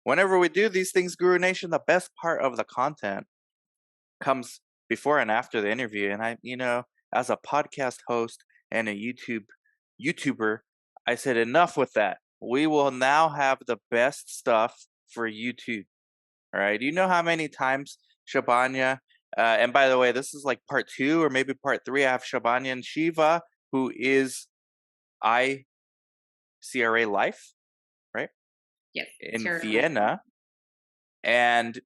whenever we do these things, Guru Nation, the best part of the content comes before and after the interview. And as a podcast host and a YouTuber, I said enough with that. We will now have the best stuff for YouTube. All right. Do you know how many times Shabanya, and by the way, this is like part 2 or maybe part 3. I have Shabanya and Shiva, who is CRA Life, right? Yes. In Sure. Vienna. And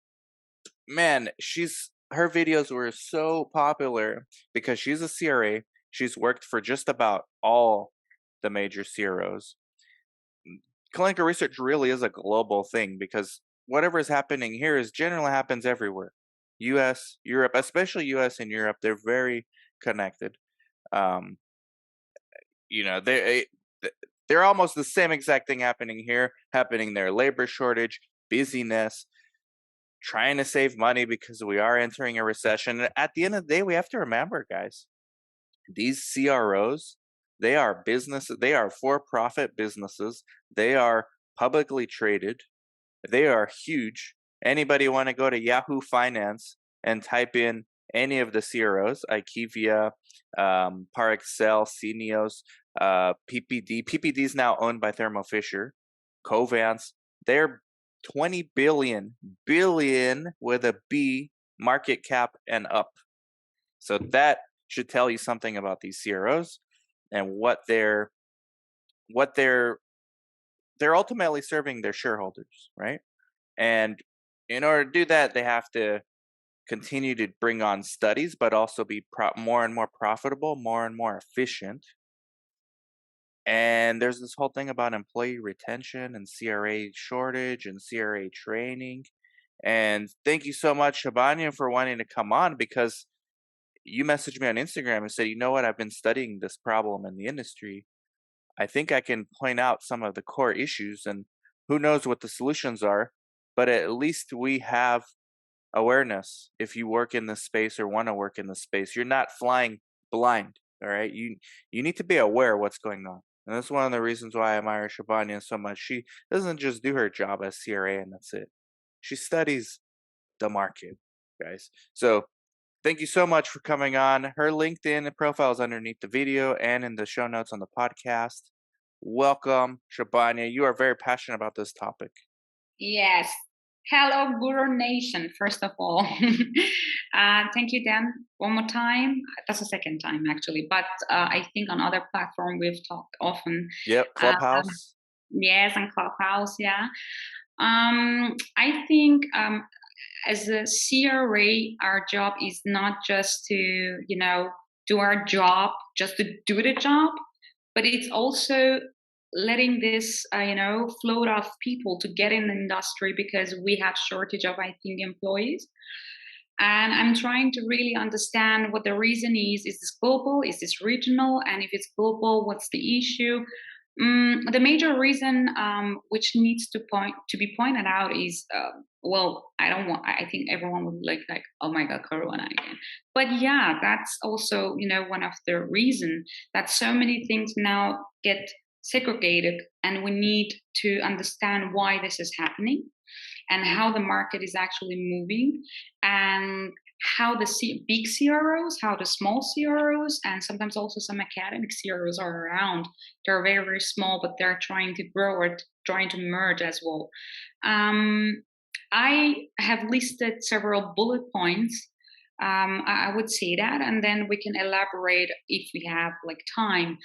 man, her videos were so popular because she's a CRA. She's worked for just about all the major CROs. Clinical research really is a global thing because whatever is happening here is generally happens everywhere. US, Europe, especially US and Europe, they're very connected. Um, they're almost the same exact thing happening here, happening there. Labor shortage, busyness, trying to save money because we are entering a recession. And at the end of the day, we have to remember, guys, these CROs, they are businesses, they are for-profit businesses, they are publicly traded, they are huge. Anybody want to go to Yahoo Finance and type in any of the CROs, IQVIA, Parexel, Cineos, PPD. PPD is now owned by Thermo Fisher, Covance. They're 20 billion with a B market cap and up. So that should tell you something about these CROs and what they're ultimately serving their shareholders, right? And in order to do that, they have to continue to bring on studies, but also be more and more profitable, more and more efficient. And there's this whole thing about employee retention and CRA shortage and CRA training. And thank you so much, Shabanya, for wanting to come on, because you messaged me on Instagram and said, you know what, I've been studying this problem in the industry. I think I can point out some of the core issues, and who knows what the solutions are, but at least we have awareness. If you work in this space or want to work in this space, you're not flying blind. All right. You need to be aware of what's going on. And that's one of the reasons why I admire Shabanya so much. She doesn't just do her job as CRA and that's it. She studies the market, guys. So thank you so much for coming on. Her LinkedIn profile is underneath the video and in the show notes on the podcast. Welcome, Shabanya. You are very passionate about this topic. Yes. Hello, Guru Nation, first of all. Thank you, Dan, one more time. That's the second time, actually. But I think on other platform we've talked often. Yep, Clubhouse. Yes, on Clubhouse, yeah. I think as a CRA, our job is not just to, do our job, just to do the job, but it's also letting this, float of people to get in the industry because we have shortage of, I think, employees. And I'm trying to really understand what the reason is. Is this global? Is this regional? And if it's global, what's the issue? The major reason which needs to be pointed out is, I think everyone would like, oh my God, Corona again. But yeah, that's also, one of the reason that so many things now get segregated, and we need to understand why this is happening and how the market is actually moving, and how the big CROs, how the small CROs, and sometimes also some academic CROs are around. They're very, very small, but they're trying to grow or trying to merge as well. I have listed several bullet points. I would say that, and then we can elaborate if we have time.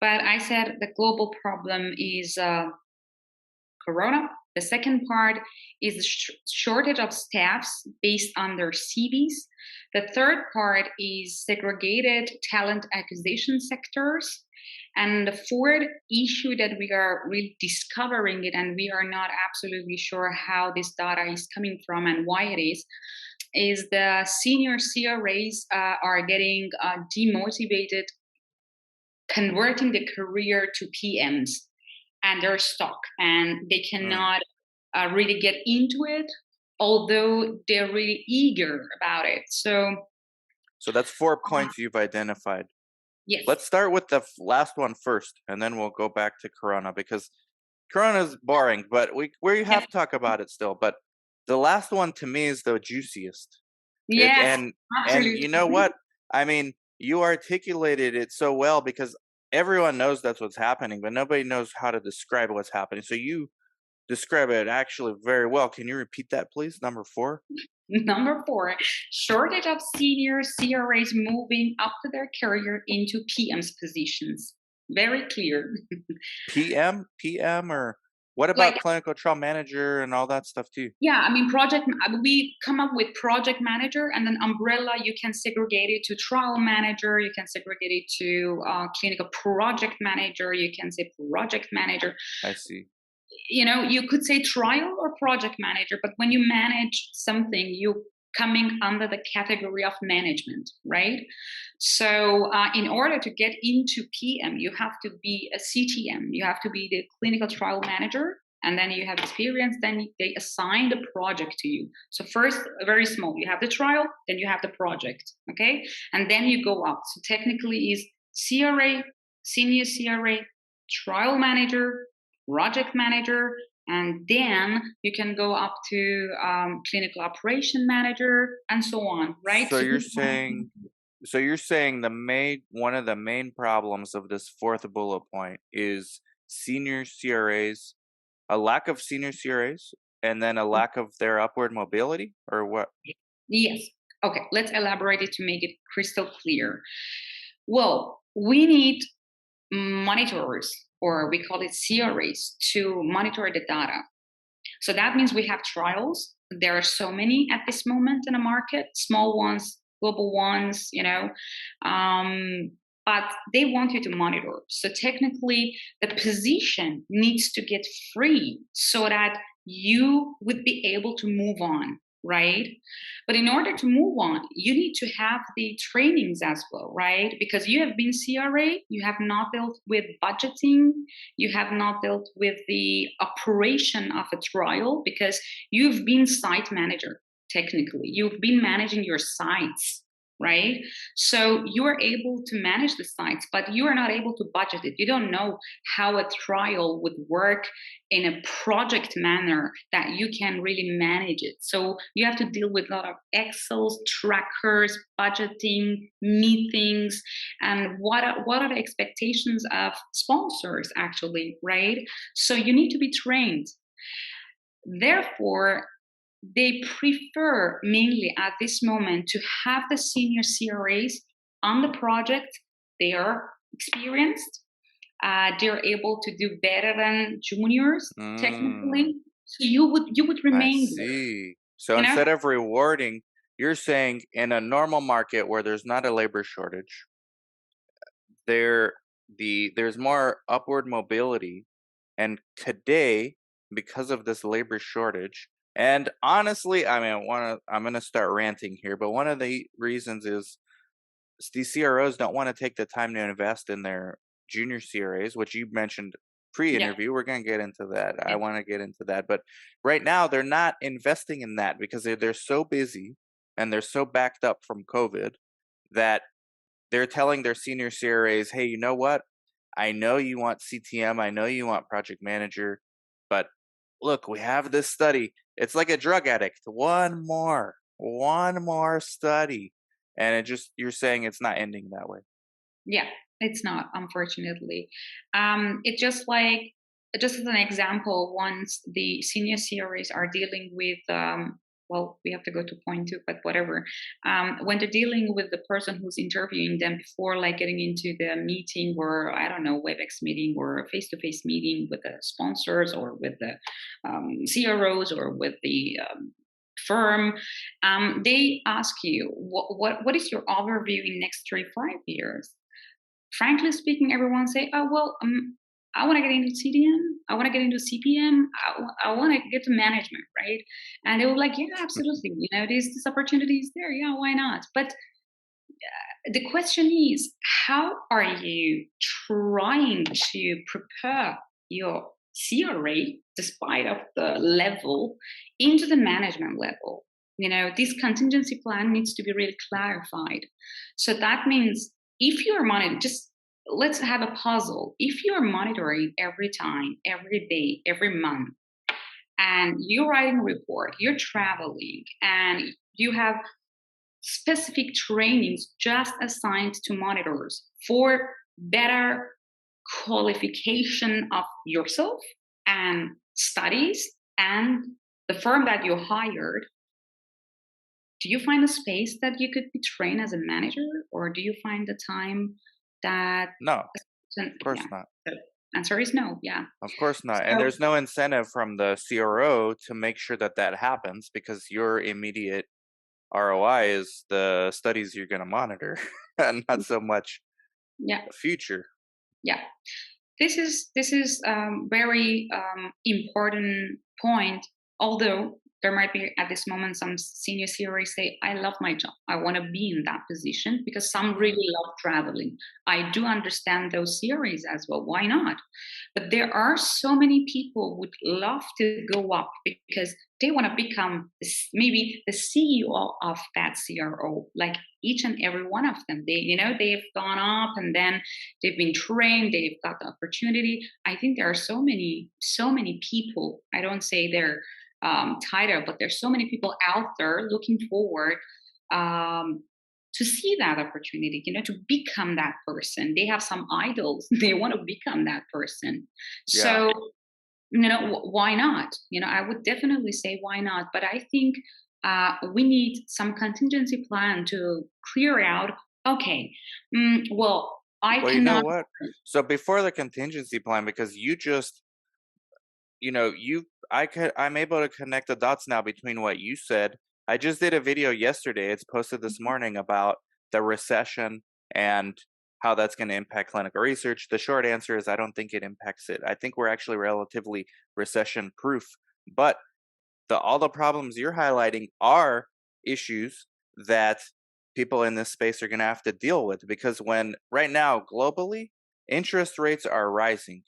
But I said the global problem is Corona. The second part is the shortage of staffs based on their CVs. The third part is segregated talent acquisition sectors. And the fourth issue that we are really discovering it, and we are not absolutely sure how this data is coming from and why it is the senior CRAs are getting demotivated, converting the career to PMs, and they're stuck and they cannot really get into it, although they're really eager about it. So that's 4 points you've identified. Yes. Let's start with the last one first, and then we'll go back to Corona, because Corona's boring, but we Yeah, have to talk about it still. But the last one to me is the juiciest. It yes, and you know absolutely. what? I mean, you articulated it so well because everyone knows that's what's happening, but nobody knows how to describe what's happening. So you describe it actually very well. Can you repeat that, please? Number 4? Number four, shortage of senior CRAs moving up to their career into PM's positions. Very clear. PM, or what Like, about clinical trial manager and all that stuff too? yeah, I mean, we come up with project manager and then umbrella, you can segregate it to trial manager, you can segregate it to clinical project manager, you can say project manager. I see. You could say trial or project manager, but when you manage something, you coming under the category of management, right? So in order to get into PM, you have to be a CTM, you have to be the clinical trial manager, and then you have experience, then they assign the project to you. So first, very small, you have the trial, then you have the project, okay? And then you go up. So technically is CRA, senior CRA, trial manager, project manager, and then you can go up to clinical operation manager and so on, right? So So you're saying so you're saying the main one of the main problems of this fourth bullet point is senior CRAs, a lack of senior CRAs, and then a lack of their upward mobility, or what? yes. Okay, let's elaborate it to make it crystal clear. Well, we need monitors, or we call it CRAs, to monitor the data. So that means we have trials. There are so many at this moment in the market, small ones, global ones, but they want you to monitor. So technically, the position needs to get free so that you would be able to move on, right? But in order to move on, you need to have the trainings as well, right? Because you have been CRA, you have not dealt with budgeting, you have not dealt with the operation of a trial because you've been site manager. Technically, you've been managing your sites, right? So you are able to manage the sites, but you are not able to budget it. You don't know how a trial would work in a project manner that you can really manage it. So you have to deal with a lot of Excels, trackers, budgeting, meetings, and what are the expectations of sponsors actually, right? So you need to be trained. Therefore, they prefer mainly at this moment to have the senior CRAs on the project. They are experienced. They're able to do better than juniors Mm, technically. So you would I remain there. see. So You know? instead of rewarding, you're saying in a normal market where there's not a labor shortage, there there's more upward mobility. And today, because of this labor shortage, and honestly, I mean, I'm gonna start ranting here, but one of the reasons is these CROs don't want to take the time to invest in their junior CRAs, which you mentioned Yeah. pre-interview. We're gonna get into that. I Yeah. want to get into that, but right now they're not investing in that because they're so busy and they're so backed up from COVID that they're telling their senior CRAs, "Hey, you know what? I know you want CTM, I know you want project manager, but look, we have this study. It's like a drug addict. One more study." And it just you're saying it's not ending that way. Yeah, it's not, unfortunately. It's just as an example, once the senior CRAs are dealing with, well, we have to go to point two, but whatever. When they're dealing with the person who's interviewing them before, like getting into the meeting or I don't know, WebEx meeting or face-to-face meeting with the sponsors or with the CROs or with the firm, they ask you what is your overview in next 3 5 years. Frankly speaking, everyone say, "Oh well, I want to get into CDM, I want to get into CPM, I want to get to management, right?" And they were like, "Yeah, absolutely. This opportunity is there. Yeah, why not?" But the question is, how are you trying to prepare your CRA, despite of the level, into the management level? This contingency plan needs to be really clarified. So that means if you're monitoring, just let's have a puzzle. If you're monitoring every time, every day, every month, and you're writing a report, you're traveling, and you have specific trainings just assigned to monitors for better qualification of yourself and studies and the firm that you hired, do you find a space that you could be trained as a manager, or do you find the time that No, a certain, of course yeah, not. the answer is no, yeah. Of course not. And So there's no incentive from the CRO to make sure that that happens because your immediate ROI is the studies you're going to monitor and not so much yeah, the future. yeah. This is very important point. Although there might be at this moment some senior CRAs say, "I love my job. I want to be in that position," because some Mhm. really love traveling. I do understand those CRAs as well. Why not? But there are so many people would love to go up because they want to become maybe the CEO of that CRO, like each and every one of them. They've gone up and then they've been trained, they've got the opportunity. I think there are so many people. I don't say they're title, but there's so many people out there looking forward um, to see that opportunity, to become that person. They have some idols. They want to become that person. Yeah. So, why not? I would definitely say why not. But I think we need some contingency plan to clear out. Okay, well, I Well, you know cannot. what? So before the contingency plan, because you just, I'm able to connect the dots now between what you said. I just did a video yesterday. It's posted this morning about the recession and how that's going to impact clinical research. The short answer is I don't think it impacts it. I think we're actually relatively recession proof. But all the problems you're highlighting are issues that people in this space are going to have to deal with because when right now globally interest rates are rising.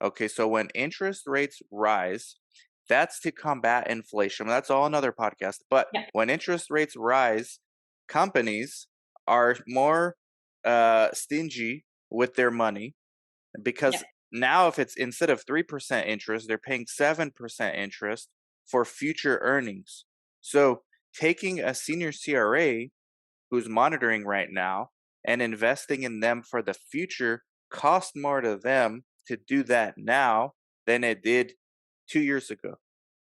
Okay, so when interest rates rise, that's to combat inflation. That's all another podcast. But Yeah, when interest rates rise, companies are more stingy with their money yeah, because now if it's instead of 3% interest, they're paying 7% interest for future earnings. So taking a senior CRA who's monitoring right now and investing in them for the future cost more to them to do that now than it did 2 years ago.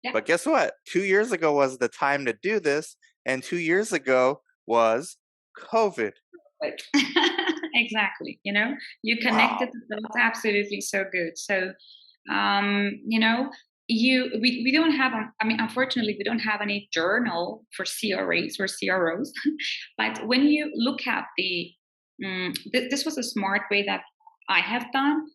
yeah. But guess what? 2 years ago was the time to do this, and 2 years ago was COVID. Right. Exactly. You connected Wow. the dots absolutely so good. So, you know, we don't have, I mean, unfortunately, we don't have any journal for CRAs or CROs. But when you look at this was a smart way that I have done.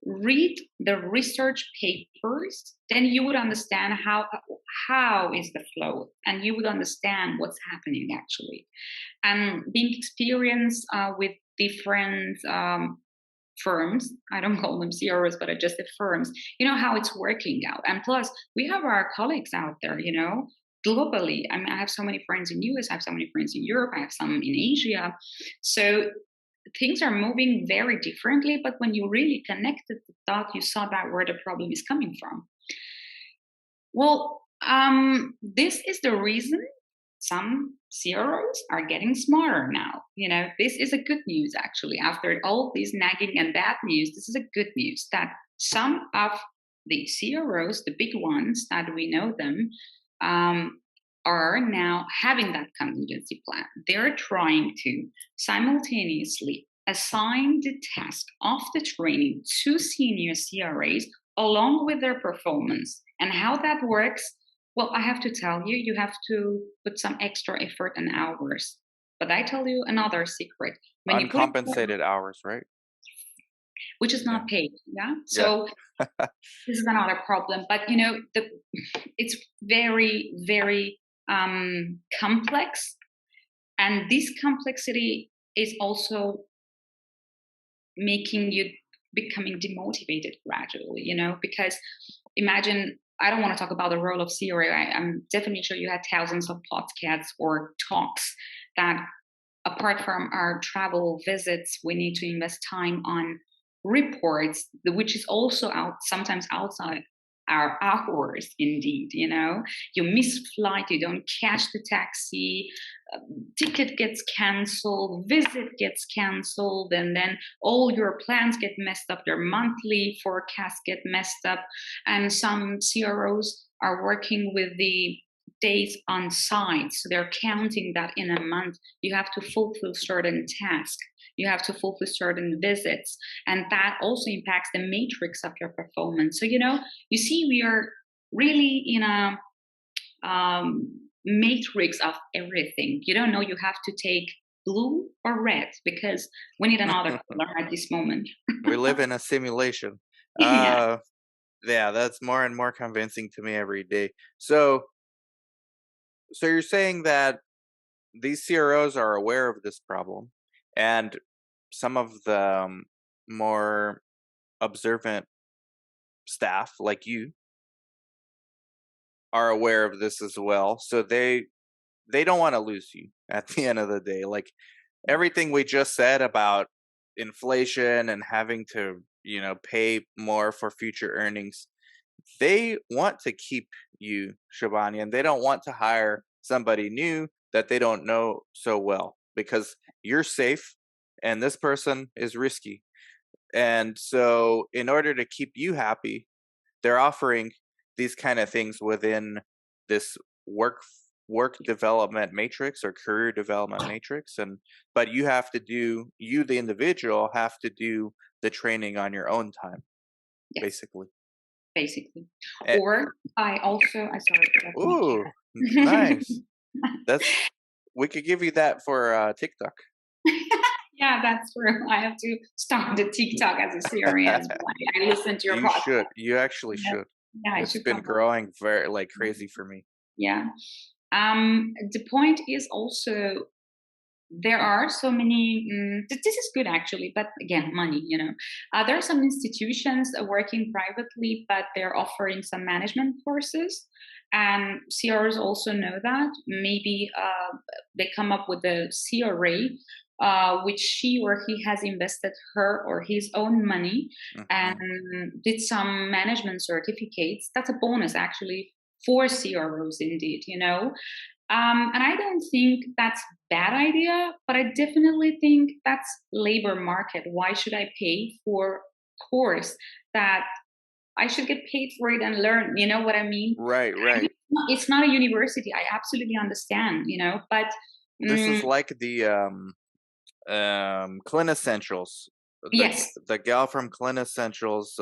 Read the research papers, then you would understand how is the flow, and you would understand what's happening actually. And being experienced with different firms, I don't call them CROs, but adjusted firms, how it's working out. And plus, we have our colleagues out there, globally. I mean, I have so many friends in US, I have so many friends in Europe, I have some in Asia. So things are moving very differently, but when you really connected the dot, you saw that where the problem is coming from. Well, this is the reason some CROs are getting smarter now. This is a good news actually. After all this nagging and bad news, this is a good news that some of the CROs, the big ones that we know them, um, are now having that contingency plan. They're trying to simultaneously assign the task of the training to senior CRAs along with their performance. And how that works, well, I have to tell you, you have to put some extra effort and hours. But I tell you another secret. When you put it, Uncompensated hours, right? which is Yeah. not paid, yeah. Yeah. So this is another problem. But it's very, very complex, and this complexity is also making you becoming demotivated gradually. Because imagine, I don't want to talk about the role of CRA. I'm definitely sure you had thousands of podcasts or talks that apart from our travel visits, we need to invest time on reports, which is also out sometimes outside our hours. Indeed, you miss flight, you don't catch the taxi, ticket gets canceled, visit gets canceled, and then all your plans get messed up. Your monthly forecasts get messed up, and some CROs are working with the days on site, so they're counting that in a month. You have to fulfill certain tasks, you have to fulfill certain visits, and that also impacts the matrix of your performance. So you see, we are really in a matrix of everything. You don't know, you have to take blue or red because we need another color at this moment. We live in a simulation. Yeah. Uh, yeah, that's more and more convincing to me every day. So you're saying that these CROs are aware of this problem, and some of the more observant staff, like you, are aware of this as well. So they don't want to lose you at the end of the day. Like everything we just said about inflation and having to, pay more for future earnings, they want to keep you, Shabani, and they don't want to hire somebody new that they don't know so well because you're safe and this person is risky. And so, in order to keep you happy, they're offering these kind of things within this work development matrix or career development matrix. And but you the individual have to do the training on your own time, Yes, basically. basically. Eh, Or I sorry, that's my ooh, nice. That's We could give you that for TikTok. cat. Yeah, that's true. I have to start the TikTok as a CRA as well. I listen to your You podcast. should. You actually Yeah, should. yeah, I It's should been come up. growing very like crazy for me. Yeah. The point is also, there are so many. This is good actually, but again, money. There are some institutions working privately, but they're offering some management courses, and CROs also know that. Maybe they come up with a CRA. Which she or he has invested her or his own money and Hmm. did some management certificates. That's a bonus actually for CROs, indeed. And I don't think that's bad idea, but I definitely think that's labor market. Why should I pay for course that I should get paid for it and learn? You know what I mean? Right, I know right. it's not a university. I absolutely understand, but This mm, is like the Clin Essentials. yes, The gal from Clin Essentials,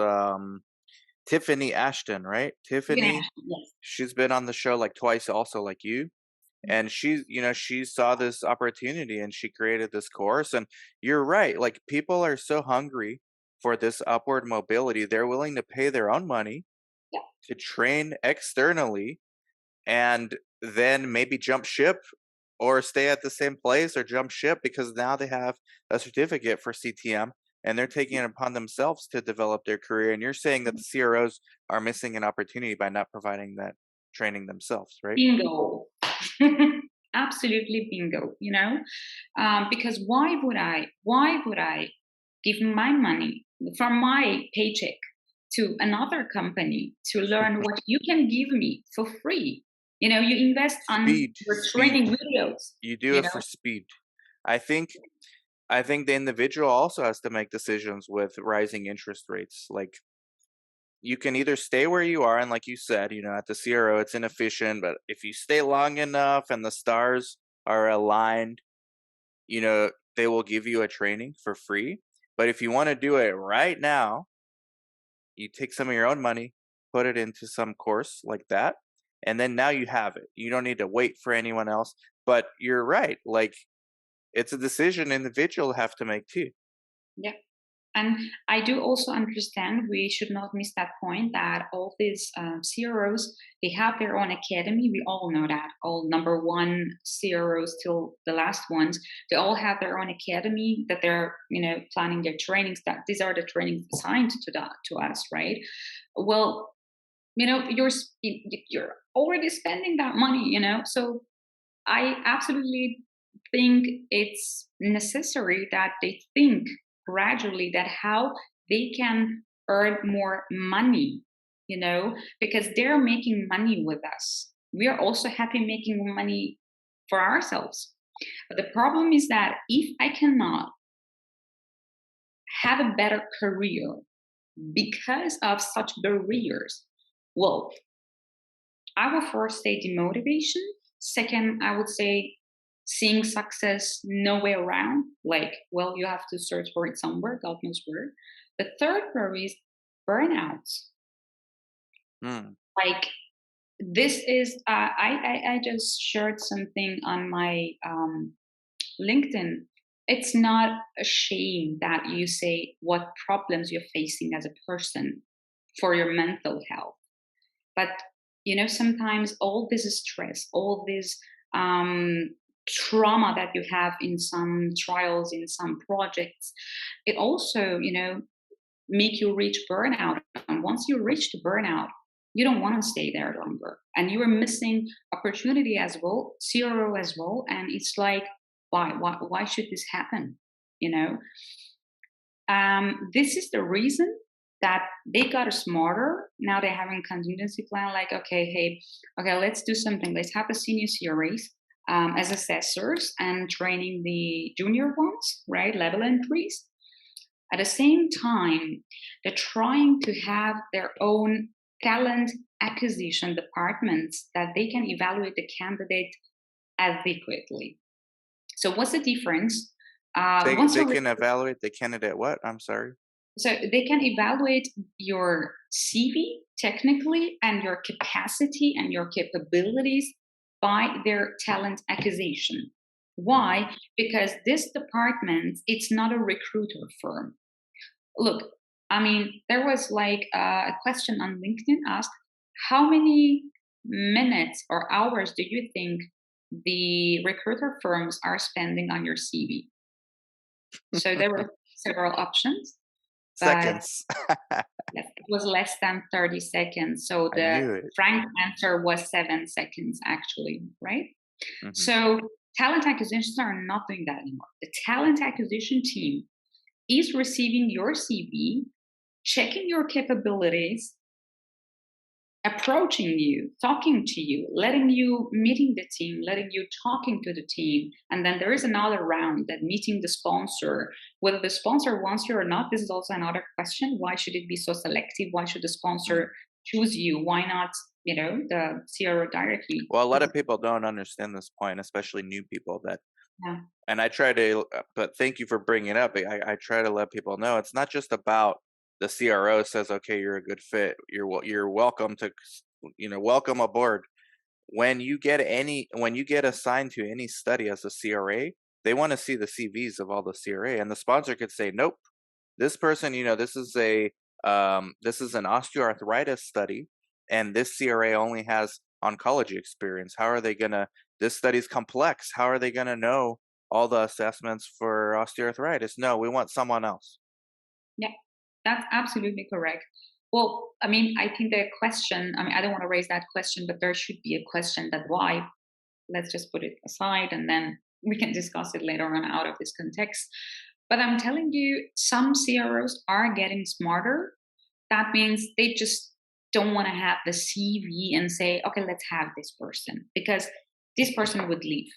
Tiffany Ashton, right? you can Tiffany, ask. Yes, she's been on the show like twice also like you. And she saw this opportunity and she created this course. And you're right, like people are so hungry for this upward mobility, they're willing to pay their own money yeah, to train externally and then maybe jump ship or stay at the same place or jump ship because now they have a certificate for CTM and they're taking it upon themselves to develop their career. And you're saying that the CROs are missing an opportunity by not providing that training themselves, right? bingo. Absolutely bingo. Because why would I give my money from my paycheck to another company to learn what you can give me for free? You invest on Speed, your speed. training videos. You do you it know for speed. I think I think the individual also has to make decisions with rising interest rates. Like you can either stay where you are and like you said, at the CRO it's inefficient, but if you stay long enough and the stars are aligned, they will give you a training for free. But if you want to do it right now, you take some of your own money, put it into some course like that, and then now you have it. You don't need to wait for anyone else. But you're right. Like it's a decision individual have to make too. yeah. And I do also understand we should not miss that point that all these CROs, they have their own academy. We all know that. All number one CROs till the last ones, they all have their own academy that they're, planning their trainings. That these are the trainings assigned to us, right? Well, you're already spending that money. So I absolutely think it's necessary that they think gradually that how they can earn more money, because they're making money with us. We are also happy making money for ourselves. But the problem is that if I cannot have a better career because of such barriers, well, I will first say demotivation. Second, I would say seeing success nowhere around. Like, well, you have to search for it somewhere, God knows where. The third worry is burnout. Mm. Like, this is, I just shared something on my LinkedIn. It's not a shame that you say what problems you're facing as a person for your mental health. But sometimes all this stress, all this trauma that you have in some trials, in some projects, it also make you reach burnout. And once you reach the burnout, you don't want to stay there longer, and you are missing opportunity as well, CRO as well. And it's like, why should this happen? You know, this is the reason that they got smarter. Now they're having contingency plan. Like, okay, hey, okay, let's do something. Let's have the senior CRAs as assessors and training the junior ones, right? Level entries. At the same time, they're trying to have their own talent acquisition departments that they can evaluate the candidate adequately. So, what's the difference? Once They you're can evaluate the candidate what? I'm sorry. So they can evaluate your CV technically and your capacity and your capabilities by their talent acquisition. Mhm. Why? Because this department, it's not a recruiter firm. Look, I mean, there was like a question on LinkedIn asked, how many minutes or hours do you think the recruiter firms are spending on your CV? So there were several options, but Seconds. yes, it was less than 30 seconds. So I the knew it. frank answer was 7 seconds, actually, right? Mhm. So talent acquisitions are not doing that anymore. The talent acquisition team is receiving your CV, checking your capabilities, approaching you, talking to you, letting you meeting the team, letting you talking to the team. And then there is another round that meeting the sponsor. Whether the sponsor wants you or not, this is also another question. Why should it be so selective? Why should the Mm. sponsor choose you? Why not, the CRO directly? Well, a lot This of is people don't understand this point, especially new people that yeah, and I try to but thank you for bringing it up. I try to let people know it's not just about the CRO says, "Okay, you're a good fit. You're welcome to welcome aboard." When you get assigned to any study as a CRA, they want to see the CVs of all the CRA, and the sponsor could say, "Nope, this person, this is an osteoarthritis study, and this CRA only has oncology experience. How are they gonna? This study's complex. How are they gonna know all the assessments for osteoarthritis? No, we want someone else." yeah, that's absolutely correct. Well, I mean, I think the question, I mean, I don't want to raise that question, but there should be a question that why. Let's just put it aside and then we can discuss it later on out of this context. But I'm telling you, some CROs are getting smarter. That means they just don't want to have the CV and say, okay, let's have this person because this person would leave.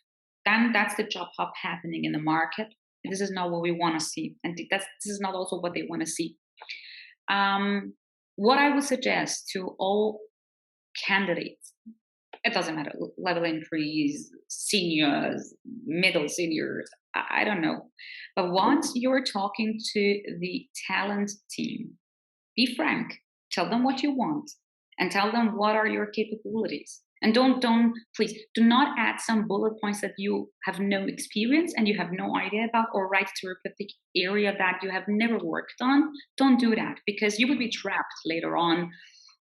Then that's the job hop happening in the market. This is not what we want to see. And this is not also what they want to see. Um, what I would suggest to all candidates, it doesn't matter, level entries, seniors, middle seniors, I don't know. But once you're talking to the talent team, be frank, tell them what you want and tell them what are your capabilities. And don't please do not add some bullet points that you have no experience and you have no idea about, or write therapeutic area that you have never worked on. Don't do that because you would be Mm. trapped later on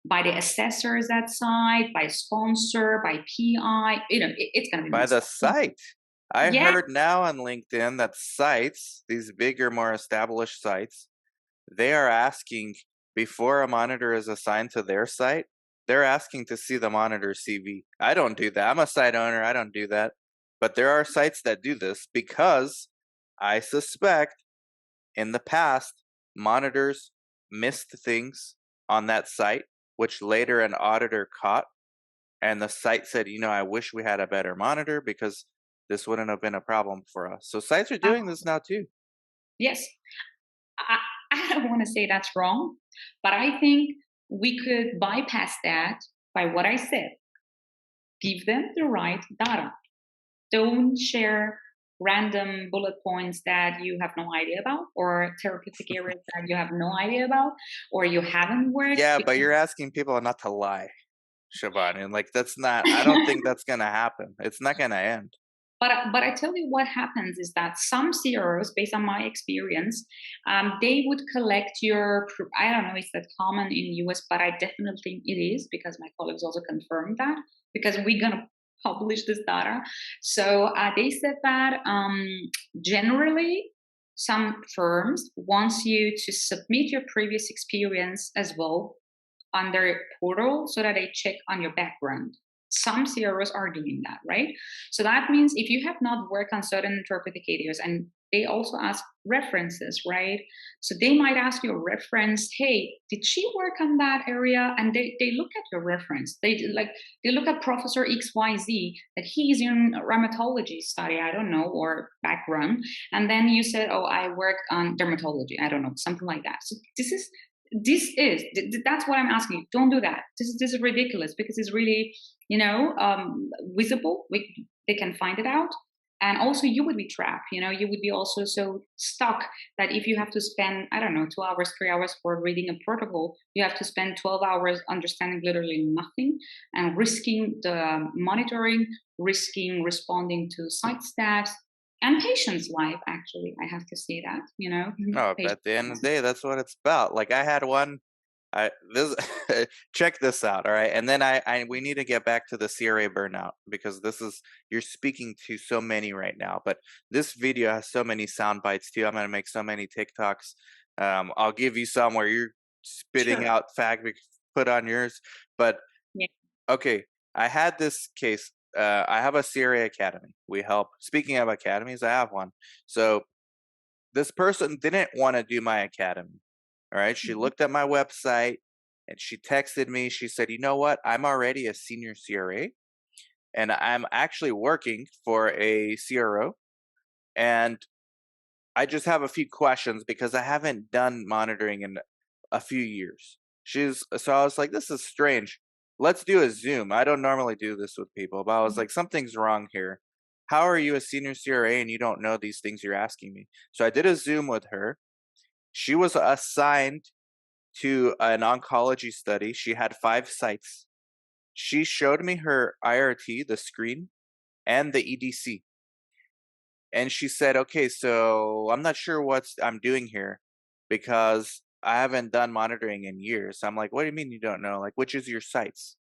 by the assessors at site, by sponsor, by PI. It's going to be By messed the up. site. I Yeah, heard now on LinkedIn that sites, these bigger, more established sites, they are asking before a monitor is assigned to their site, they're asking to see the monitor CV. I don't do that. I'm a site owner. I don't do that. But there are sites that do this because I suspect in the past, monitors missed things on that site, which later an auditor caught. And the site said, I wish we had a better monitor because this wouldn't have been a problem for us. So sites are Uh, doing this now too. yes, I, I don't want to say that's wrong, but I think we could bypass that by what I said. Give them the right data. Don't share random bullet points that you have no idea about, or therapeutic areas that you have no idea about, or you haven't worked Yeah, but because you're asking people not to lie, Siobhan. And like, that's not, I don't think that's going to happen. It's not going to end. but I tell you what happens is that some CROs, based on my experience, they would collect your. I don't know if that's common in US, but I definitely think it is because my colleagues also confirmed that because we're gonna publish this data. So they said that generally some firms wants you to submit your previous experience as well on their portal so that they check on your background. Some CROs are doing that, right? So that means if you have not worked on certain therapeutic areas, and they also ask references, right? So they might ask you a reference, hey, did she work on that area? And they look at your reference. They look at Professor XYZ that he's in a rheumatology study, I don't know, or background. And then you said, oh, I worked on dermatology, I don't know, something like that. So that's what I'm asking you. Don't do that. This is ridiculous because it's really visible. They can find it out, and also you would be trapped. You would be also so stuck that if you have to spend, I don't know, 2 hours, 3 hours for reading a protocol, you have to spend 12 hours understanding literally nothing and risking the monitoring, risking responding to site staffs and patients' life. Actually, I have to say that No, patients' at the end of lives. the day, that's what it's about. Like I had one, I this check this out, all right? And then I we need to get back to the CRA burnout because this is you're speaking to so many right now. But this video has so many sound bites too. I'm gonna make so many TikToks. I'll give you some where you're spitting Sure. out put on yours. But Yeah. okay, I had this case. I have a CRA academy. We help. Speaking of academies, I have one. So this person didn't want to do my academy. All right. She Mhm. looked at my website and she texted me. She said, you know what? I'm already a senior CRA and I'm actually working for a CRO. And I just have a few questions because I haven't done monitoring in a few years. So I was like, this is strange. Let's do a Zoom. I don't normally do this with people, but I was like, something's wrong here. How are you a senior CRA and you don't know these things you're asking me? So I did a Zoom with her. She was assigned to an oncology study. She had 5 sites. She showed me her IRT, the screen, and the EDC. And she said, "Okay, so I'm not sure what I'm doing here because I haven't done monitoring in years." I'm like, "What do you mean you don't know? Like, which is your sites?"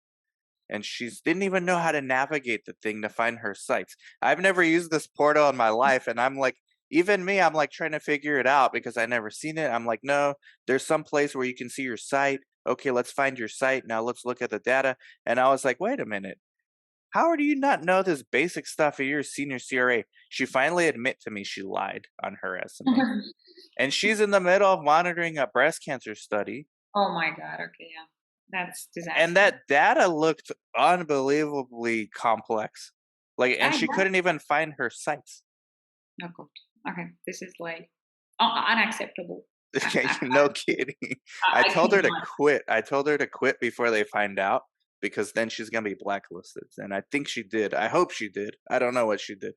And she's didn't even know how to navigate the thing to find her sites. I've never used this portal in my life, and I'm like, even me, I'm like trying to figure it out because I never seen it. I'm like, no, there's some place where you can see your site. Okay, let's find your site. Now let's look at the data. And I was like, wait a minute. How do you not know this basic stuff if you're a senior CRA? She finally admit to me she lied on her resume. And she's in the middle of monitoring a breast cancer study Oh my god, okay, yeah. That's and disaster. that data looked unbelievably complex. Like, and I she couldn't even find her sites. Oh god. Okay, this is like unacceptable. No kidding. I I told her to cannot. quit. I told her to quit before they find out because then she's gonna be blacklisted. And I think she did. I hope she did. I don't know what she did.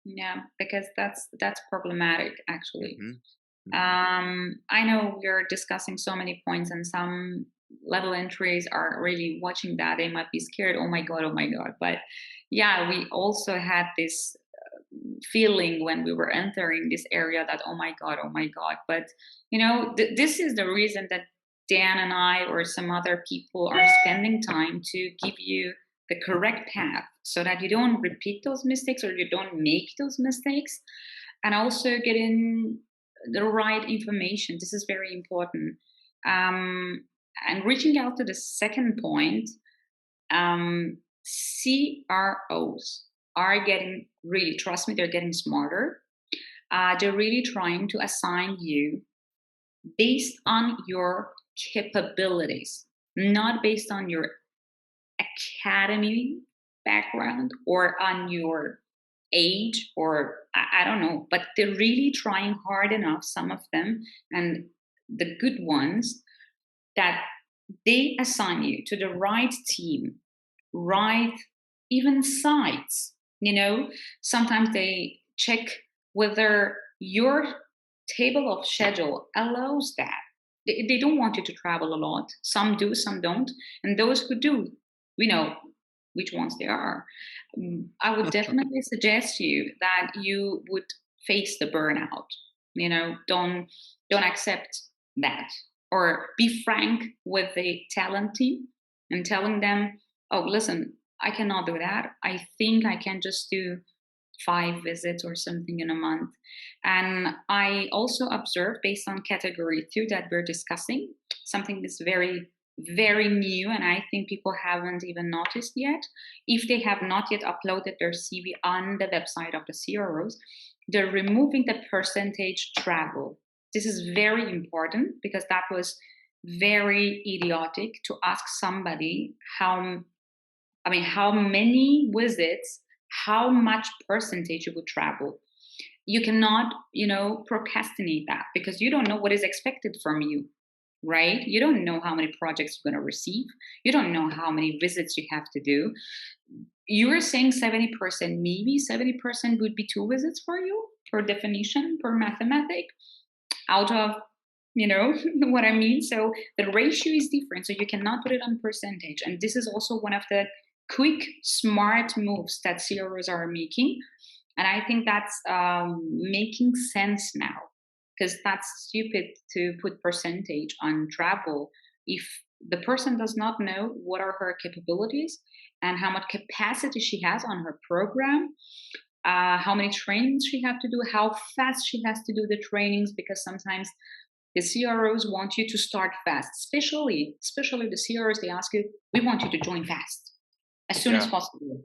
Yeah, because that's problematic actually. Hmm. Hmm. I know we're discussing so many points, and some level entries are really watching that. They might be scared. Oh my god! Oh my god! But yeah, we also had this feeling when we were entering this area that oh my god, oh my god. But this is the reason that Dan and I or some other people are spending time to give you the correct path so that you don't repeat those mistakes or you don't make those mistakes, and also get in the right information. This is very important. And reaching out to the second point, CROs. are getting really, trust me, they're getting smarter. They're really trying to assign you based on your capabilities, not based on your academy background or on your age, or I don't know, but they're really trying hard enough, some of them, and the good ones, that they assign you to the right team, right, even sites. Sometimes they check whether your table of schedule allows that. They don't want you to travel a lot. Some do, some don't. And those who do, we know which ones they are. I would definitely suggest you that you would face the burnout. Don't accept that, or be frank with the talent team and telling them, oh, listen, I cannot do that. I think I can just do 5 visits or something in a month. And I also observed, based on category 2 that we're discussing, something that's very, very new, and I think people haven't even noticed yet. If they have not yet uploaded their CV on the website of the CROs, they're removing the percentage travel. This is very important because that was very idiotic to ask somebody how many visits, how much percentage you would travel. You cannot, procrastinate that, because you don't know what is expected from you, right? You don't know how many projects you're going to receive. You don't know how many visits you have to do. You're saying 70%, maybe 70% would be 2 visits for you, per definition, per mathematic, out of, what I mean. So the ratio is different. So you cannot put it on percentage. And this is also one of the quick, smart moves that CROs are making. And I think that's making sense now, because that's stupid to put percentage on travel if the person does not know what are her capabilities and how much capacity she has on her program, how many trainings she have to do, how fast she has to do the trainings, because sometimes the CROs want you to start fast, especially the CROs. They ask you, we want you to join fast, as soon as Yeah. possible.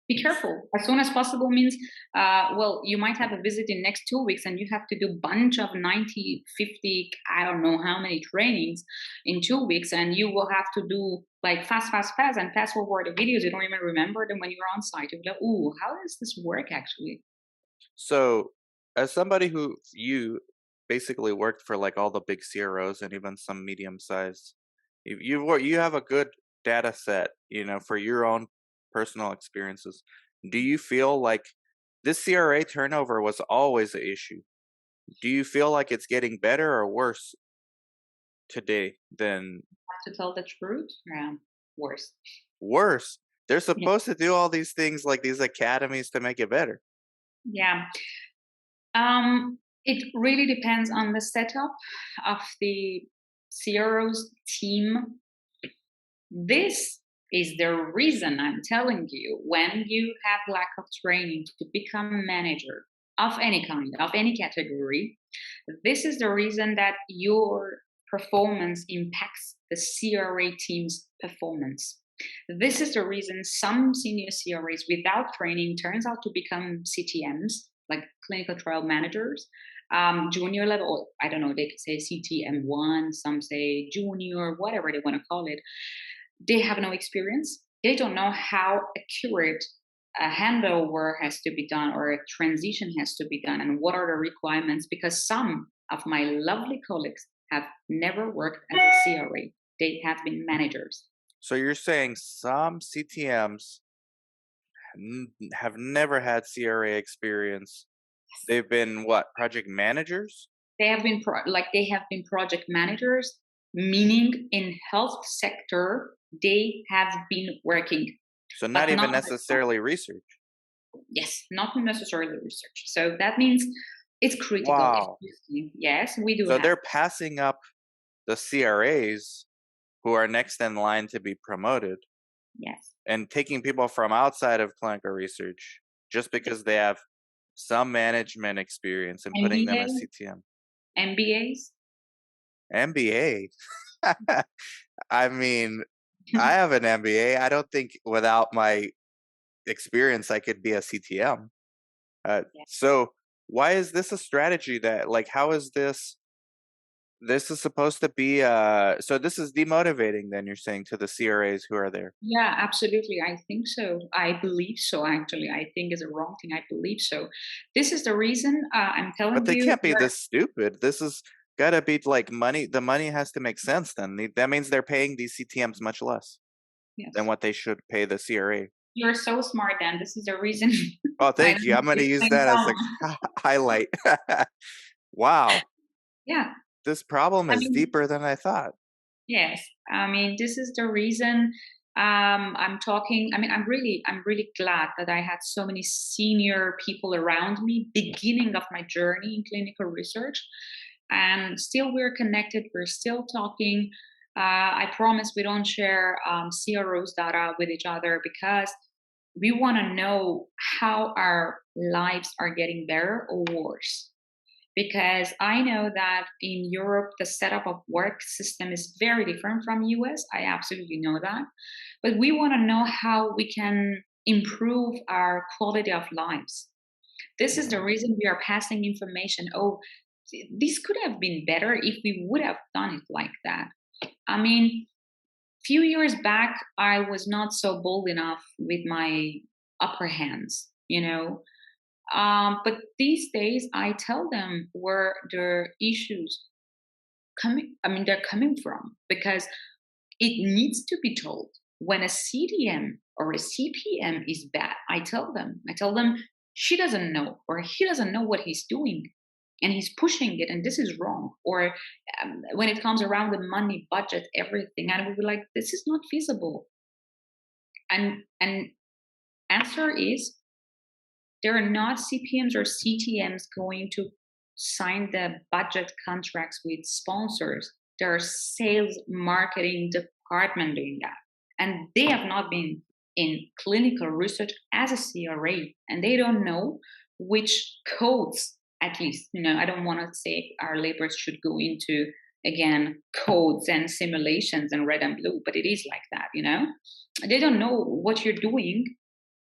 Be careful. As soon as possible means, well, you might have a visit in next 2 weeks and you have to do bunch of 90, 50, I don't know how many trainings in 2 weeks. And you will have to do like fast, fast, fast, and fast forward the videos. You don't even remember them when you're on site. You're like, ooh, how does this work actually? So, as somebody who you basically worked for like all the big CROs and even some medium size, you have a good data set, for your own personal experiences. Do you feel like this CRA turnover was always an issue? Do you feel like it's getting better or worse today than To tell the truth, yeah, worse. worse? They're Yeah. supposed to do all these things like these academies to make it better. Yeah. It really depends on the setup of the CRO's team. This is the reason I'm telling you, when you have lack of training to become manager of any kind, of any category, this is the reason that your performance impacts the CRA team's performance. This is the reason some senior CRAs without training turns out to become CTMs, like clinical trial managers. Junior level, I don't know, they could say CTM1, some say junior, whatever they want to call it. They have no experience. They don't know how accurate a handover has to be done or a transition has to be done and what are the requirements, because some of my lovely colleagues have never worked as a CRA. They have been managers. So you're saying some CTMs have never had CRA experience. They've been what, project managers? They have been project managers, meaning in health sector they have been working, So not but not even as a, necessarily research. yes, not necessarily research. So that means it's critical. Wow. Yes, we do So have. they're passing up the CRAs who are next in line to be promoted Yes. and taking people from outside of clinical research just because they have some management experience and putting them MBA, as CTM. MBAs. MBA. I mean, I have an MBA. I don't think without my experience, I could be a CTM. Yeah. So why is this a strategy that like how is this is supposed to be so this is demotivating then you're saying to the CRAs who are there. Yeah, absolutely. I think so. I believe so, actually. I think it's a wrong thing. I believe so. This is the reason I'm But telling they you. can't be this stupid. This is gotta be like money. The money has to make sense then. That means they're paying these CTMs much less than Yes. what they should pay the CRA. You're so smart, then. This is the reason Oh, I thank don't you. need I'm to gonna use explain that as a someone. highlight. Wow, Yeah. this problem I is mean, deeper than I thought. yes. I mean, this is the reason I'm talking. I mean, I'm really glad that I had so many senior people around me, beginning of my journey in clinical research. And still we're connected. We're still talking. I promise we don't share CRO's data with each other because we want to know how our lives are getting better or worse, because I know that in Europe the setup of work system is very different from US. I absolutely know that. But we want to know how we can improve our quality of lives. This is Mhm. the reason we are passing information. Oh, this could have been better if we would have done it like that. I mean, few years back I was not so bold enough with my upper hands, but these days I tell them where their issues they're coming from, because it needs to be told. When a CDM or a CPM is bad, I tell them she doesn't know or he doesn't know what he's doing, and he's pushing it, and this is wrong. Or when it comes around the money, budget, everything, and we be like, this is not feasible. And answer is, there are not CPMs or CTMs going to sign the budget contracts with sponsors. There are sales marketing department doing that. And they have not been in clinical research as a CRA, and they don't know which codes, at least, I don't want to say our laborers should go into, again, codes and simulations and red and blue, but it is like that. They don't know what you're doing.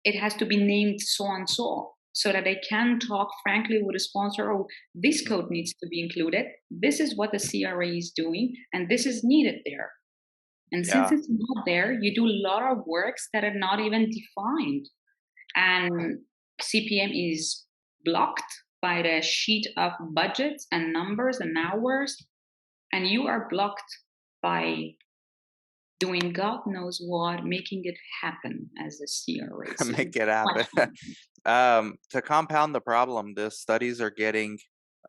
It has to be named so and so that they can talk frankly with a sponsor. Oh, this code Mhm. needs to be included. This is what the CRA is doing, and this is needed there. And since Yeah. it's not there, you do a lot of works that are not even defined. And CPM is blocked by the sheet of budgets and numbers and hours, and you are blocked by doing God knows what, making it happen as a CRA. So Make it's it much happen. more. To compound the problem, the studies are getting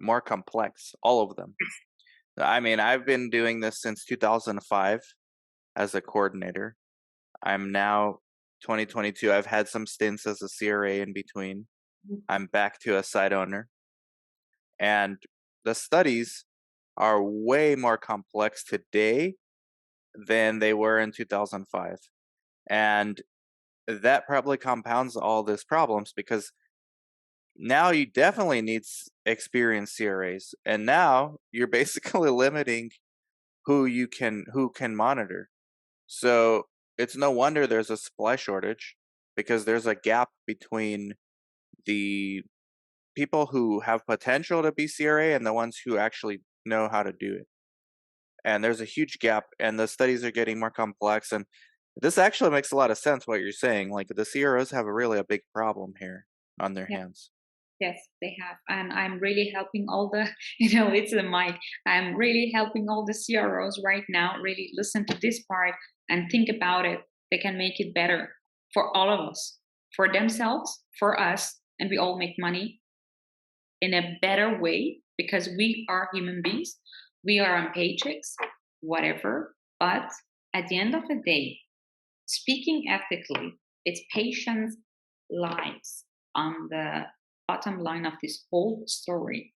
more complex, all of them. I mean, I've been doing this since 2005 as a coordinator. I'm now 2022. I've had some stints as a CRA in between. I'm back to a site owner, and the studies are way more complex today than they were in 2005. And that probably compounds all these problems because now you definitely need experienced CRAs, and now you're basically limiting who can monitor. So it's no wonder there's a supply shortage because there's a gap between the people who have potential to be CRA and the ones who actually know how to do it. And there's a huge gap, and the studies are getting more complex. And this actually makes a lot of sense what you're saying. Like the CROs have a big problem here on their Yeah. hands. Yes, they have. And I'm really helping all the, it's a mic. I'm really helping all the CROs right now. Really listen to this part and think about it. They can make it better for all of us, for themselves, for us, and we all make money in a better way because we are human beings. We are on paychecks, whatever. But at the end of the day, speaking ethically, it's patients' lives on the bottom line of this whole story.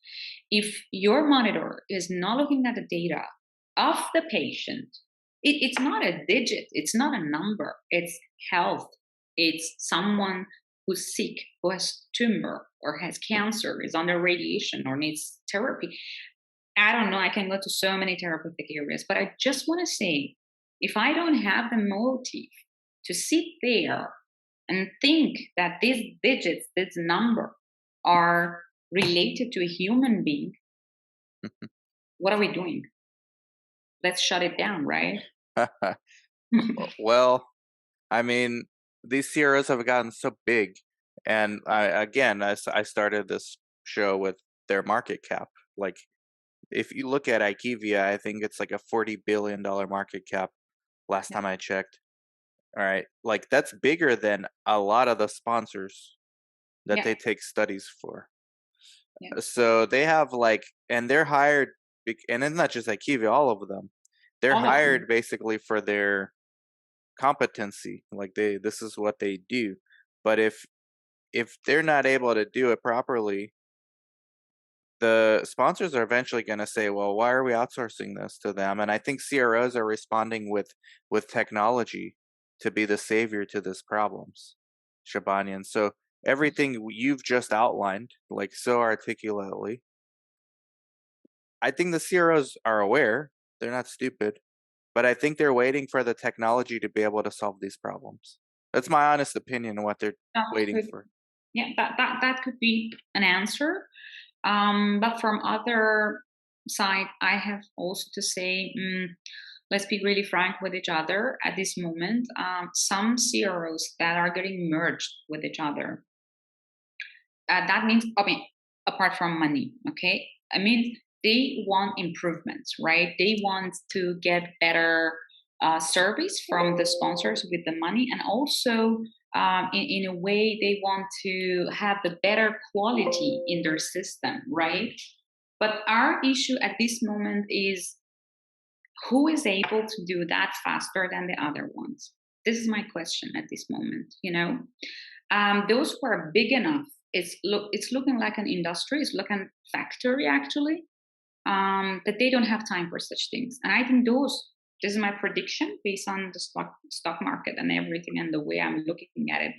If your monitor is not looking at the data of the patient, it's not a digit, it's not a number, it's health. It's someone who's sick, who has tumor or has cancer, is under radiation or needs therapy. I don't know, I can go to so many therapeutic areas, but I just want to say, if I don't have the motive to sit there and think that these digits, this number, are related to a human being, what are we doing? Let's shut it down, right? Well, I mean, these CROs have gotten so big, and I started this show with their market cap. Like, if you look at IQVIA, I think it's like a $40 billion market cap last Yeah, time I checked. All right, like that's bigger than a lot of the sponsors that yeah, they take studies for. yeah. So they have like, and they're hired, and it's not just IQVIA, all of them. They're All of them. hired basically for their competency. Like this is what they do. But if they're not able to do it properly, the sponsors are eventually going to say, "Well, why are we outsourcing this to them?" And I think CROs are responding with technology to be the savior to this problems, Shabanian. So everything you've just outlined, like so articulately, I think the CROs are aware. They're not stupid, but I think they're waiting for the technology to be able to solve these problems. That's my honest opinion on what they're That waiting could, for. yeah, that could be an answer. But from other side, I have also to say, let's be really frank with each other at this moment. Some CROs that are getting merged with each other. That means, I mean, apart from money, okay? I mean, they want improvements, right? They want to get better service from the sponsors with the money, and also in a way, they want to have the better quality in their system, right? But our issue at this moment is who is able to do that faster than the other ones? This is my question at this moment, you know? Those who are big enough, it's looking like an industry, it's looking factory actually, that they don't have time for such things. And I think those, this is my prediction based on the stock market and everything and the way I'm looking at it.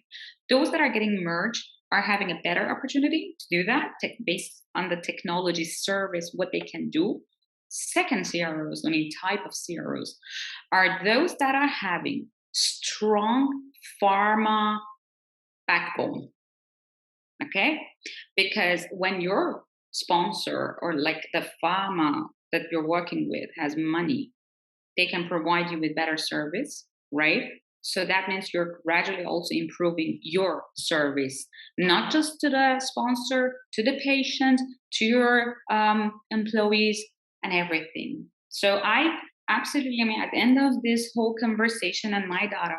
Those that are getting merged are having a better opportunity to do that based on the technology service, what they can do. Second CROs, I mean type of CROs, are those that are having strong pharma backbone. Okay, because when your sponsor or like the pharma that you're working with has money, they can provide you with better service, right? So that means you're gradually also improving your service, not just to the sponsor, to the patient, to your employees, and everything. So I absolutely, I mean, at the end of this whole conversation and my data,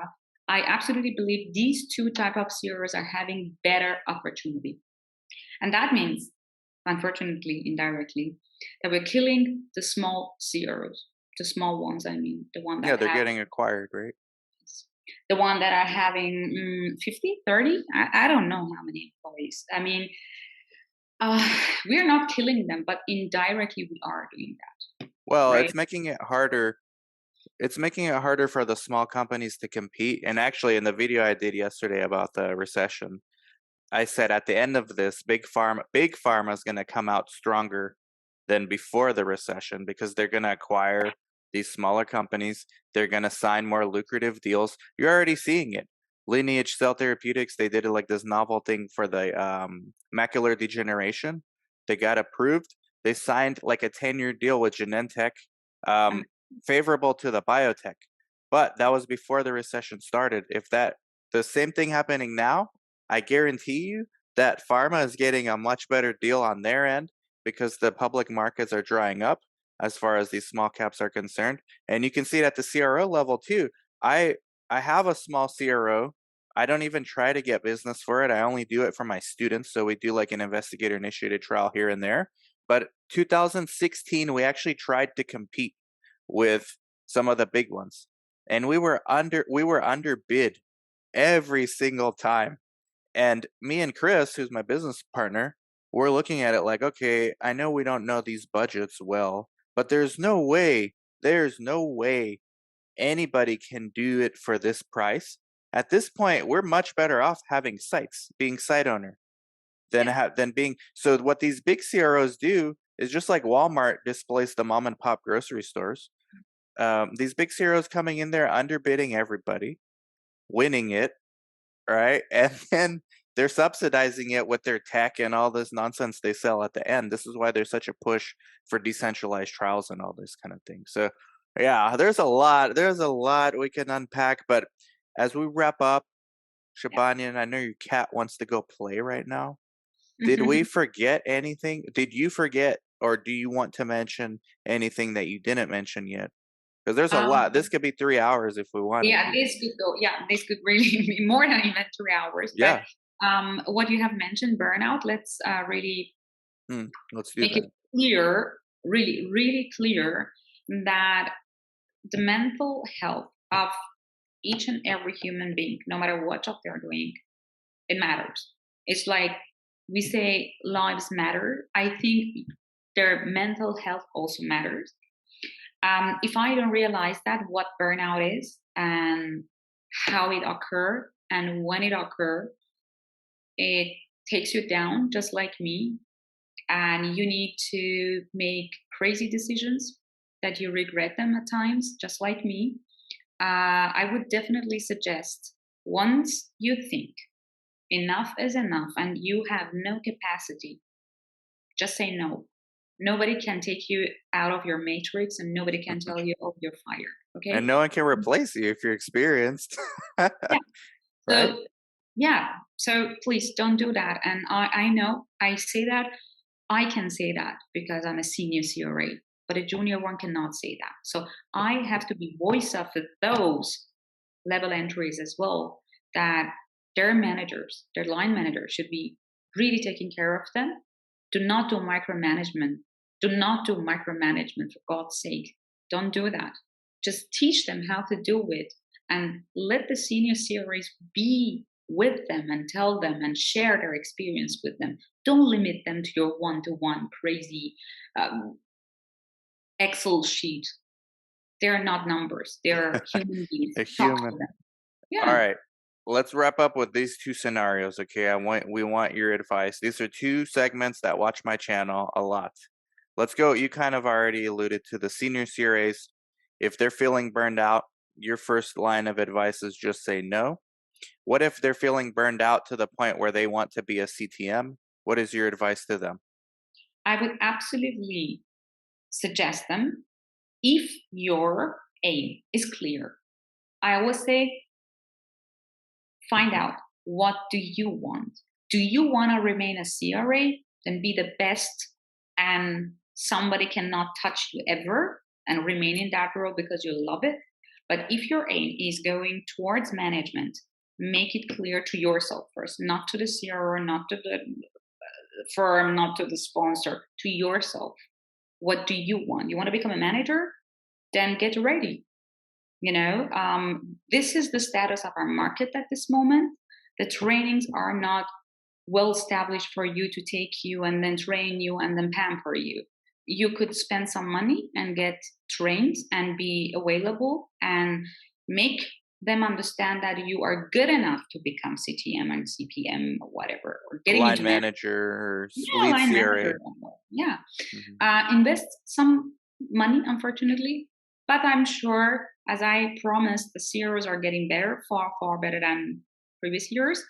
I absolutely believe these two type of CROs are having better opportunity, and that means, unfortunately, indirectly, that we're killing the small CROs, the small ones. I mean, the one Yeah, that they're have getting acquired, right? the one that are having 50, 30. I don't know how many employees. I mean, we're not killing them, but indirectly we are doing that, Well, right? it's making it harder for the small companies to compete. And actually, in the video I did yesterday about the recession, I said at the end of this, big pharma is going to come out stronger than before the recession because they're going to acquire these smaller companies. They're going to sign more lucrative deals. You're already seeing it. Lineage Cell Therapeutics, they did like this novel thing for the macular degeneration. They got approved. They signed like a 10-year deal with Genentech, Um, um, favorable to the biotech. But that was before the recession started. If that the same thing happening now, I guarantee you that pharma is getting a much better deal on their end because the public markets are drying up as far as these small caps are concerned. And you can see it at the CRO level too. I I have a small CRO. I don't even try to get business for it. I only do it for my students. So we do like an investigator initiated trial here and there. But 2016, we actually tried to compete with some of the big ones. And we were underbid every single time. And me and Chris, who's my business partner, we're looking at it like, okay, I know we don't know these budgets well, but there's no way anybody can do it for this price. At this point, we're much better off having sites, being site owner, yeah, than being. So what these big CROs do is just like Walmart displaced the mom and pop grocery stores. These big CROs coming in there underbidding everybody, winning it, right? And then they're subsidizing it with their tech and all this nonsense they sell at the end. This is why there's such a push for decentralized trials and all this kind of thing. So, yeah, there's a lot we can unpack, but as we wrap up, Yeah. Shabanian, I know your cat wants to go play right now. Did we forget anything? Did you forget, or do you want to mention anything that you didn't mention yet? Because there's a lot. This um, could be 3 hours if we wanted yeah, to. this could go. Yeah, this could really be more than even 3 hours. But Yeah. what you have mentioned, burnout. Let's really Let's do make it that. clear, really, really clear that the mental health of each and every human being, no matter what job they're doing, it matters. It's like we say lives matter. I think their mental health also matters. If I don't realize that what burnout is and how it occur and when it occur, it takes you down just like me, and you need to make crazy decisions that you regret them at times, just like me. I would definitely suggest, once you think enough is enough and you have no capacity, just say no. Nobody can take you out of your matrix and nobody can tell you, oh, you're fired. And Okay. no one can replace you if you're experienced. Yeah. Right? So, yeah. So please don't do that. And I know I say that, I can say that because I'm a senior CRA, but a junior one cannot say that. So I have to be voice of those level entries as well, that their managers, their line managers should be really taking care of them. Do not do micromanagement. Do not do micromanagement, for God's sake. Don't do that. Just teach them how to do it and let the senior CRAs be with them and tell them and share their experience with them. Don't limit them to your one to one crazy um, Excel sheet. They're not numbers, they're human beings. A Talk to human. them. All Yeah. right. Let's wrap up with these two scenarios, okay? We want your advice. These are two segments that watch my channel a lot. Let's go. You kind of already alluded to the senior CRAs. If they're feeling burned out, your first line of advice is just say no. What if they're feeling burned out to the point where they want to be a CTM? What is your advice to them? I would absolutely suggest them, if your aim is clear. I always say, find out, what do you want? Do you want to remain a CRA and be the best, and somebody cannot touch you ever and remain in that role because you love it? But if your aim is going towards management, make it clear to yourself first, not to the CRO, not to the firm, not to the sponsor, to yourself. What do you want? You want to become a manager? Then get ready. This is the status of our market at this moment. The trainings are not well established for you to take you and then train you and then pamper you. You could spend some money and get trained and be available and make them understand that you are good enough to become CTM and CPM or whatever, or getting Line into management. manager or Yeah, lead line CRA? manager. Yeah. Mhm. Invest some money, unfortunately, but I'm sure, as I promised, the CROs are getting better, far, far better than previous years.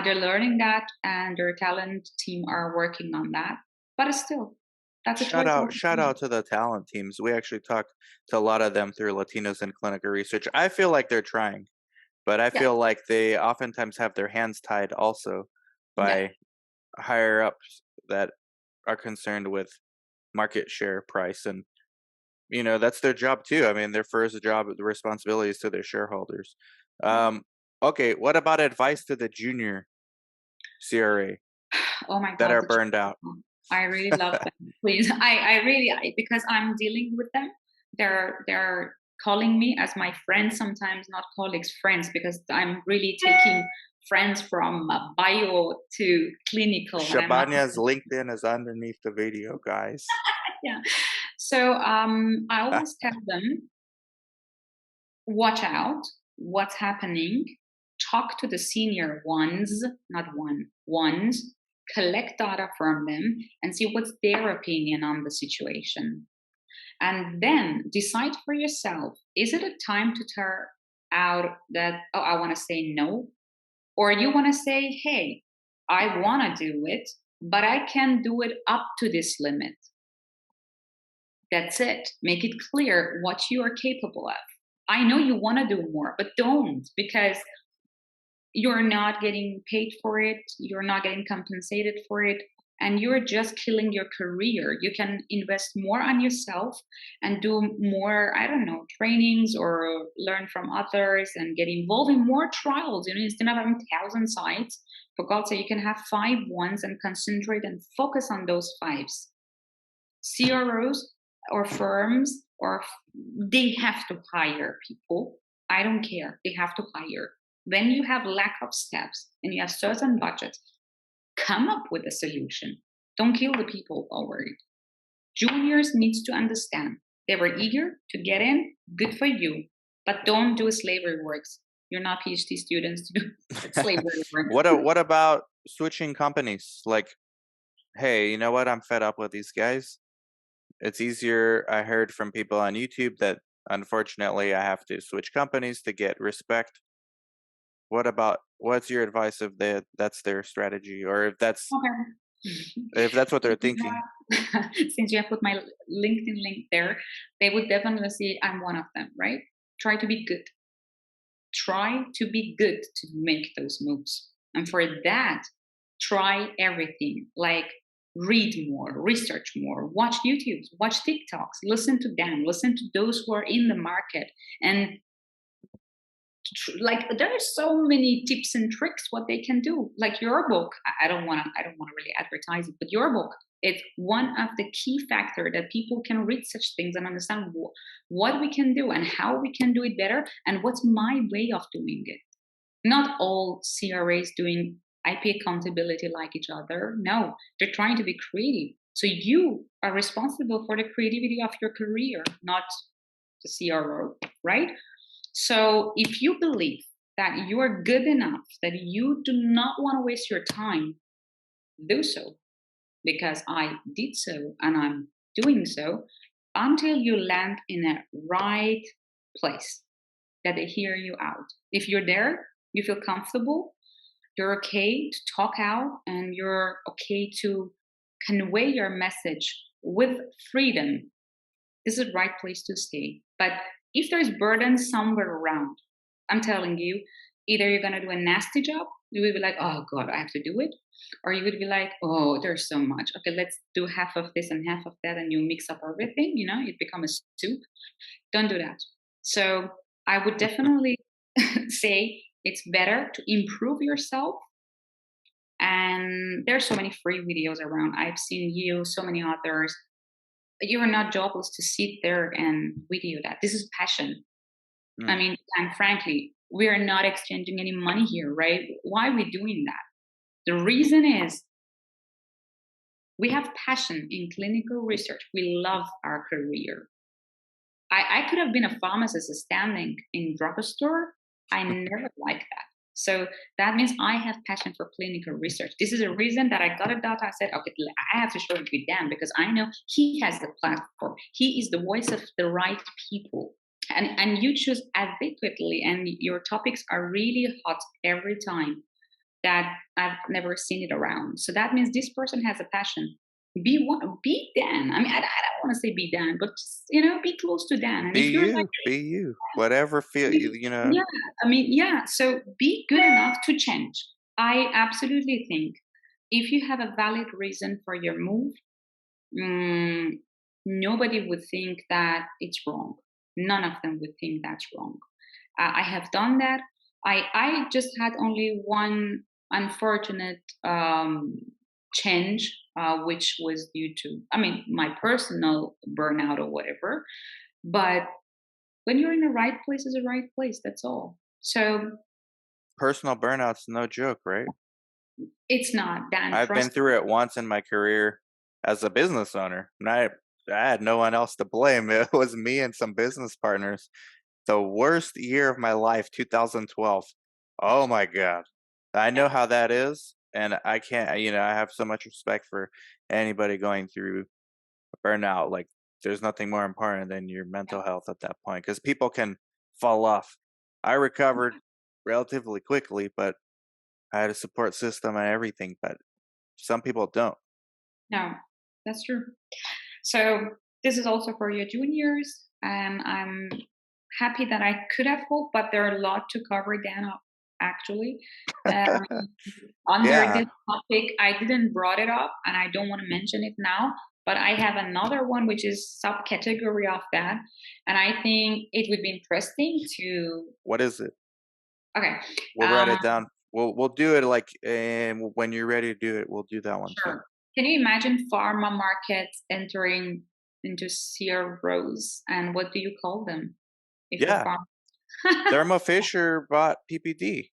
They're learning that, and their talent team are working on that. But still, that's a choice also. Shout out to the talent teams. We actually talked to a lot of them through Latinos in Clinical Research. I feel like they're trying, but I Yeah, feel like they oftentimes have their hands tied also yeah, by higher ups that are concerned with market share price, and that's their job too. I mean, their first job, the responsibility is to their shareholders. yeah. Okay, what about advice to the junior CRA Oh my that God, are the burned out? children. I really love them. Please, I really, because I'm dealing with them. They're calling me as my friends sometimes, not colleagues, friends, because I'm really taking friends from bio to clinical, and I'm not. Shabania's LinkedIn is underneath the video, guys. Yeah. So I always tell them, watch out, what's happening, talk to the senior ones, not ones, collect data from them and see what's their opinion on the situation. And then decide for yourself, is it a time to turn out that, oh, I want to say no? Or you want to say, hey, I want to do it, but I can do it up to this limit. That's it. Make it clear what you are capable of. I know you want to do more, but don't, because you're not getting paid for it, you're not getting compensated for it, and you're just killing your career. You can invest more on yourself and do more, I don't know, trainings or learn from others and get involved in more trials. Instead of having 1,000 sites, for God's sake, you can have 5 ones and concentrate and focus on those fives. CROs or firms they have to hire people. I don't care. They have to hire. When you have lack of steps and you have certain budgets, come up with a solution. Don't kill the people over it. Juniors needs to understand. They were eager to get in. Good for you, but don't do slavery works. You're not PhD students to do slavery work. What about switching companies? Like, hey, you know what? I'm fed up with these guys. It's easier. I heard from people on YouTube that unfortunately I have to switch companies to get respect. What's your advice if that's their strategy, or if that's what they're thinking? Since you have put my LinkedIn link there, they would definitely see I'm one of them, right? Try to be good. Try to be good to make those moves. And for that, try everything. Like read more, research more, watch YouTubes, watch TikToks, listen to them, listen to those who are in the market, and like there are so many tips and tricks what they can do. Like your book, I don't want to really advertise it, but your book, it's one of the key factor that people can read such things and understand what we can do and how we can do it better and what's my way of doing it. Not all CRAs doing IP accountability like each other. No, they're trying to be creative. So you are responsible for the creativity of your career, not the CRO, right? So if you believe that you are good enough, that you do not want to waste your time, do so, because I did so and I'm doing so until you land in a right place that they hear you out. If you're there, you feel comfortable, you're okay to talk out, and you're okay to convey your message with freedom, this is the right place to stay. But if there's burden somewhere around, I'm telling you, either you're gonna do a nasty job, you will be like, oh God, I have to do it. Or you would be like, oh, there's so much. Okay, let's do half of this and half of that, and you mix up everything, it becomes a soup. Don't do that. So I would definitely say it's better to improve yourself. And there's so many free videos around. I've seen you, so many others. You are not jobless to sit there and video that. This is passion. I Hmm. mean, and frankly, we are not exchanging any money here, right? Why are we doing that? The reason is we have passion in clinical research. We love our career. I could have been a pharmacist standing in drugstore. I never liked that. So that means I have passion for clinical research. This is a reason that I got a data. I said, okay, I have to show it to Dan because I know he has the platform. He is the voice of the right people. And you choose adequately, and your topics are really hot every time that I've never seen it around. So that means this person has a passion. Be Dan. I mean, I don't want to say be Dan, but just, be close to Dan. And if you're like, Be you. Whatever feel yeah, I mean, yeah. So be good enough to change. I absolutely think if you have a valid reason for your move, mm, nobody would think that it's wrong. None of them would think that's wrong. I have done that. I just had only one unfortunate change, which was due to, I mean, my personal burnout or whatever. But when you're in the right place, is the right place. That's all. So personal burnout's no joke, right? it's not. Dan, I've been trust through me. it once in my career as a business owner, and I had no one else to blame. It was me and some business partners. The worst year of my life, 2012. Oh my god. I know how that is, and I can't, I have so much respect for anybody going through burnout. Like, there's nothing more important than your mental health at that point because people can fall off. I recovered relatively quickly, but I had a support system and everything, but some people don't. No, that's true. So this is also for your juniors, and I'm happy that I could have helped, but there are a lot to cover down actually. Um, Under Yeah. this topic, I didn't brought it up, and I don't want to mention it now. But I have another one which is subcategory of that, and I think it would be interesting to. What is it? Okay, We'll write um, it down. We'll do it like when you're ready to do it, we'll do that one too. sure. Can you imagine pharma markets entering into CROs, and what do you call them if you're Yeah. pharma? Thermo Fisher bought PPD.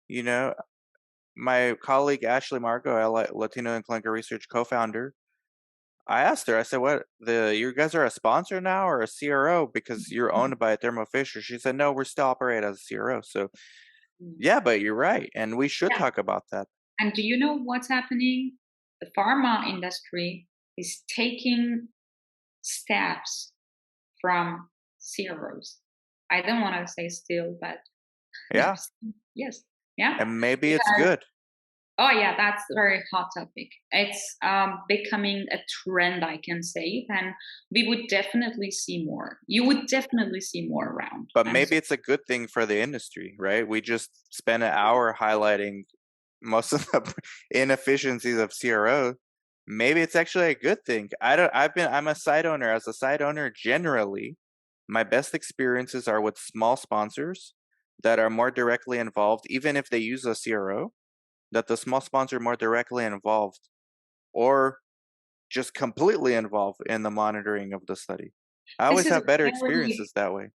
My colleague Ashley Marco, Latino and Clinical Research co-founder, I asked her, I said, "What, you guys are a sponsor now or a CRO because you're owned by Thermo Fisher?" She said, "No, we're still operate as a CRO." So, yeah, but you're right, and we should Yeah. talk about that. And do you know what's happening? The pharma industry is taking steps from CROs. I don't want to say still, but Yeah, yes, yeah. and maybe it's Because good. oh yeah, that's a very hot topic. It's becoming a trend, I can say, and we would definitely see more. You would definitely see more around, But and so maybe it's a good thing for the industry, right? We just spent an hour highlighting most of the inefficiencies of CRO. Maybe it's actually a good thing. I don't. I'm a site owner. As a site owner, generally, my best experiences are with small sponsors that are more directly involved, even if they use a CRO. That the small sponsor more directly involved, or just completely involved in the monitoring of the study. I this always is a have better very experiences that way.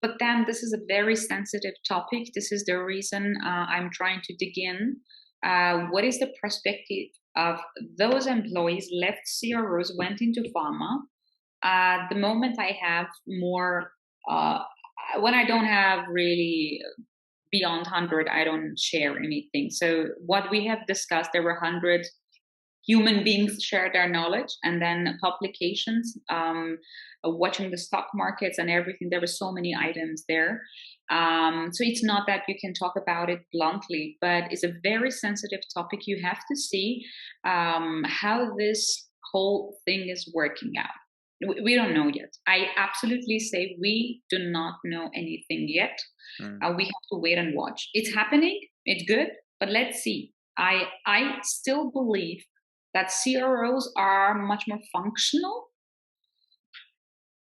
But then this is a very sensitive topic. This is the reason I'm trying to dig in. What is the perspective of those employees left CROs, went into pharma? The moment I have more, when I don't have really beyond 100, I don't share anything. So what we have discussed, there were 100 human beings share their knowledge, and then publications, watching the stock markets and everything. There were so many items there. So it's not that you can talk about it bluntly, but it's a very sensitive topic. You have to see how this whole thing is working out. We don't know yet. I absolutely say we do not know anything yet. Mm. We have to wait and watch. It's happening. It's good, but let's see. I still believe that CROs are much more functional.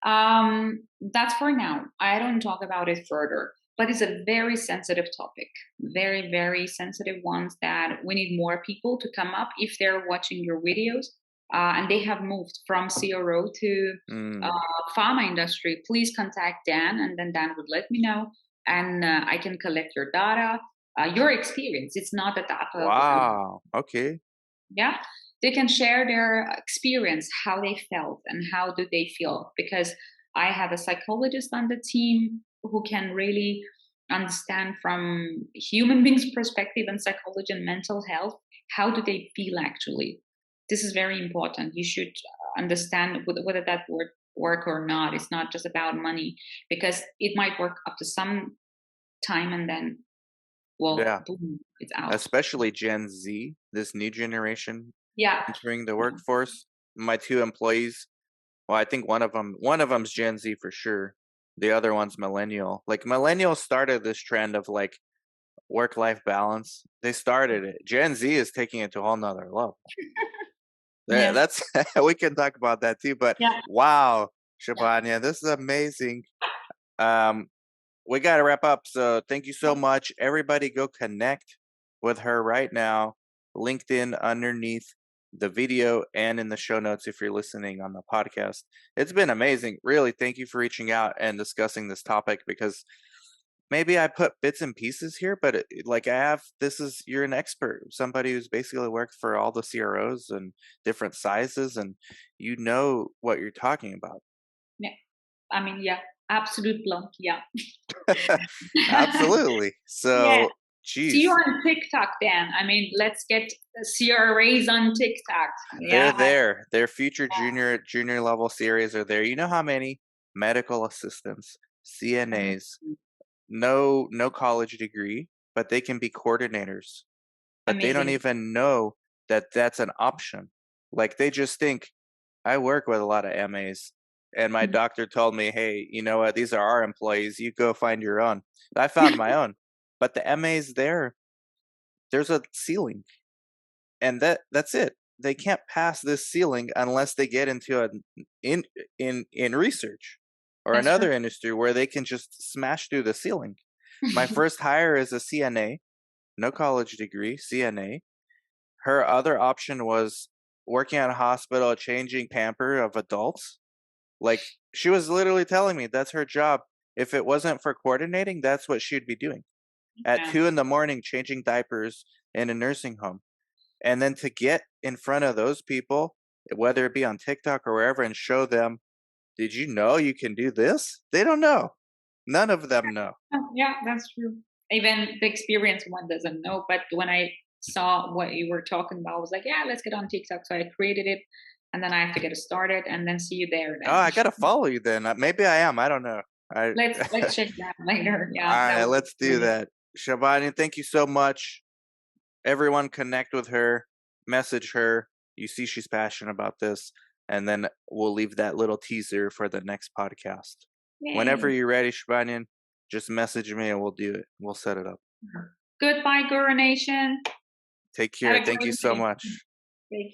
That's for now. I don't talk about it further, but it's a very sensitive topic. Very, very sensitive ones that we need more people to come up if they're watching your videos and they have moved from CRO to Mm. pharma industry. Please contact Dan, and then Dan would let me know, and I can collect your data, your experience. It's not the data of Wow. Okay. yeah, they can share their experience, how they felt and how do they feel, because I have a psychologist on the team who can really understand from human beings perspective and psychology and mental health, how do they feel actually. This is very important. You should understand whether that would work or not. It's not just about money, because it might work up to some time and then, well, Yeah. boom, it's out. Especially Gen Z, this new generation Yeah. entering the workforce. My two employees, well, I think one of them's Gen Z for sure. The other one's millennial. Like millennials started this trend of like work-life balance. They started it. Gen Z is taking it to a whole nother level. Yes. That's we can talk about that too. But Yeah. wow, Shabanya, this is amazing. Um, we got to wrap up. So thank you so much. Everybody go connect with her right now. LinkedIn underneath the video and in the show notes if you're listening on the podcast. It's been amazing. Really, thank you for reaching out and discussing this topic because maybe I put bits and pieces here, but like I have, you're an expert, somebody who's basically worked for all the CROs and different sizes, and you know what you're talking about. Yeah. I mean, yeah, absolute blunt. Yeah. Absolutely. Yeah. So, See you geez, on TikTok, Dan. I mean, let's get CRAs on TikTok. they're Yeah. there. Their future junior level series are there. You know how many medical assistants, CNAs, no college degree, but they can be coordinators. but they don't Amazing. even know that that's an option. Like they just think, I work with a lot of MAs, and my Mhm. doctor told me, "Hey, you know what? These are our employees. You go find your own." I found my own, but the MAs there, there's a ceiling, and that's it. They can't pass this ceiling unless they get into an in in research or That's true. another industry where they can just smash through the ceiling. My first hire is a CNA, no college degree, CNA. Her other option was working at a hospital, changing pamper of adults. Like she was literally telling me that's her job. If it wasn't for coordinating, that's what she'd be doing at Yeah. 2 in the morning, changing diapers in a nursing home. And then to get in front of those people, whether it be on TikTok or wherever, and show them, did you know you can do this? They don't know. None of them know. Oh, yeah, that's true. Even the experienced one doesn't know. But when I saw what you were talking about, I was like, yeah, let's get on TikTok. So I created it, and then I have to get it started, and then see you there. Oh, Then I gotta follow you then. Maybe I am. I don't know. I let's check that later. All Yeah, that right, would be let's do brilliant. that. Shabani, thank you so much. Everyone connect with her, message her. You see she's passionate about this, and then we'll leave that little teaser for the next podcast. Whenever Yay! you're ready, Shabanian, just message me and we'll do it. We'll set it up. Goodbye, Guru Nation. Take Have care. a Thank you great so day. much. Take